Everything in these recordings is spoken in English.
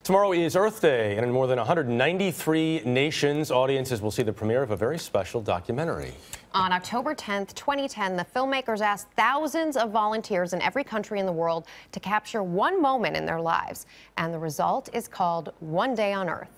Tomorrow is Earth Day, and in more than 193 nations, audiences will see the premiere of a very special documentary. On October 10th, 2010, the filmmakers asked thousands of volunteers in every country in the world to capture one moment in their lives. And the result is called One Day on Earth.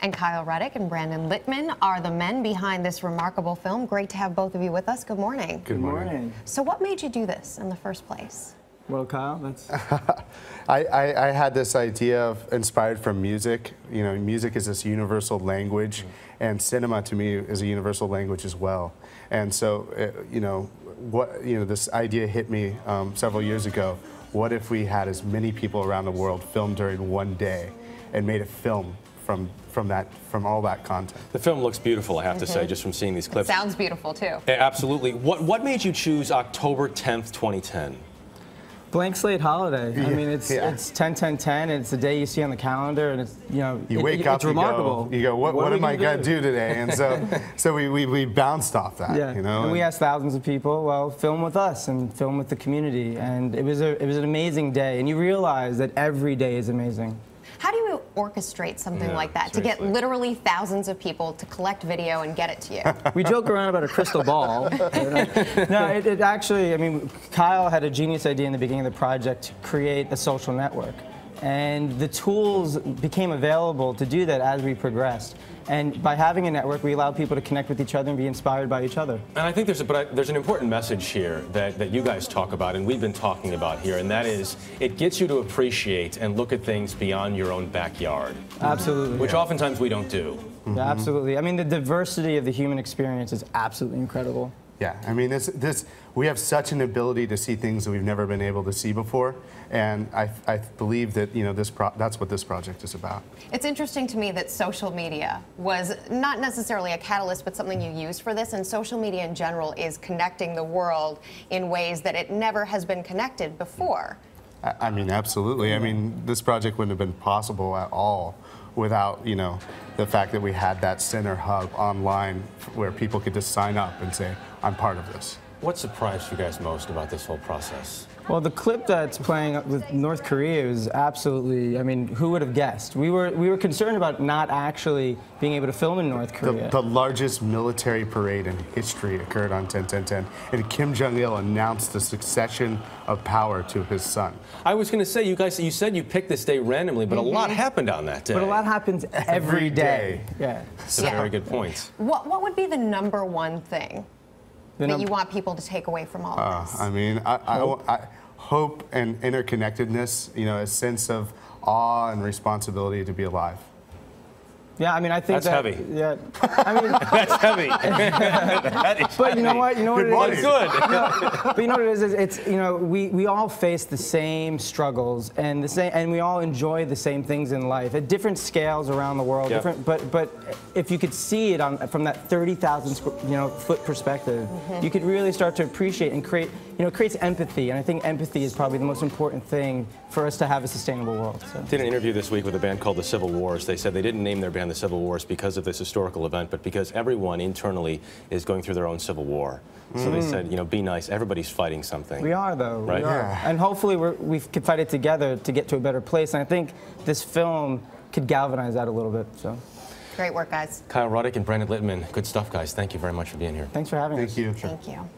And Kyle Ruddick and Brandon Littman are the men behind this remarkable film. Great to have both of you with us. Good morning. Good morning. So what made you do this in the first place? Well, Kyle, that's... I had this idea of inspired from music. You know, music is this universal language, and cinema to me is a universal language as well. And so, this idea hit me several years ago. What if we had as many people around the world film during one day and made a film from all that content? The film looks beautiful, I have to say, just from seeing these clips. It sounds beautiful, too. Absolutely. What made you choose October 10th, 2010? Blank slate holiday. Yeah. I mean, it's 10-10-10, and it's the day you see on the calendar, and it's, you wake up, it's remarkable. You go, what am I going to do today? And so we bounced off that, yeah. And we asked thousands of people, well, film with us and film with the community, and it was an amazing day, and you realize that every day is amazing. How do you orchestrate something like that to get literally thousands of people to collect video and get it to you? We joke around about a crystal ball. No, it actually, I mean, Kyle had a genius idea in the beginning of the project to create a social network. And the tools became available to do that as we progressed. And by having a network, we allow people to connect with each other and be inspired by each other. And I think there's an important message here that you guys talk about and we've been talking about here, and that is it gets you to appreciate and look at things beyond your own backyard. Absolutely. Which oftentimes we don't do. Yeah, absolutely. I mean, the diversity of the human experience is absolutely incredible. Yeah, I mean, we have such an ability to see things that we've never been able to see before, and I believe that that's what this project is about. It's interesting to me that social media was not necessarily a catalyst, but something you used for this, and social media in general is connecting the world in ways that it never has been connected before. I mean, absolutely. I mean, this project wouldn't have been possible at all without, the fact that we had that center hub online where people could just sign up and say, I'm part of this. What surprised you guys most about this whole process? Well, the clip that's playing with North Korea is absolutely, I mean, who would have guessed? We were concerned about not actually being able to film in North Korea. The largest military parade in history occurred on 10-10-10, and Kim Jong-il announced the succession of power to his son. I was going to say, you said you picked this day randomly, but a lot happened on that day. But a lot happens every day. Yeah. That's a very good point. What would be the #1 thing that you want people to take away from all of this? I mean, hope and interconnectedness, a sense of awe and responsibility to be alive. Yeah, I mean, I think that's heavy. Yeah, I mean, that's heavy. That is but heavy. You know what? You know what it is. Good. But you know what it is? It's we all face the same struggles and we all enjoy the same things in life at different scales around the world. Yep. Different, but if you could see it from that 30,000 foot perspective, you could really start to appreciate and create. It creates empathy, and I think empathy is probably the most important thing for us to have a sustainable world. So. Did an interview this week with a band called the Civil Wars. They said they didn't name their band the Civil Wars because of this historical event, but because everyone internally is going through their own civil war. So they said, be nice. Everybody's fighting something. We are, though. Right? We are. Yeah. And hopefully we can fight it together to get to a better place. And I think this film could galvanize that a little bit. So. Great work, guys. Kyle Ruddick and Brandon Littman. Good stuff, guys. Thank you very much for being here. Thanks for having us. Thank you. Thank you.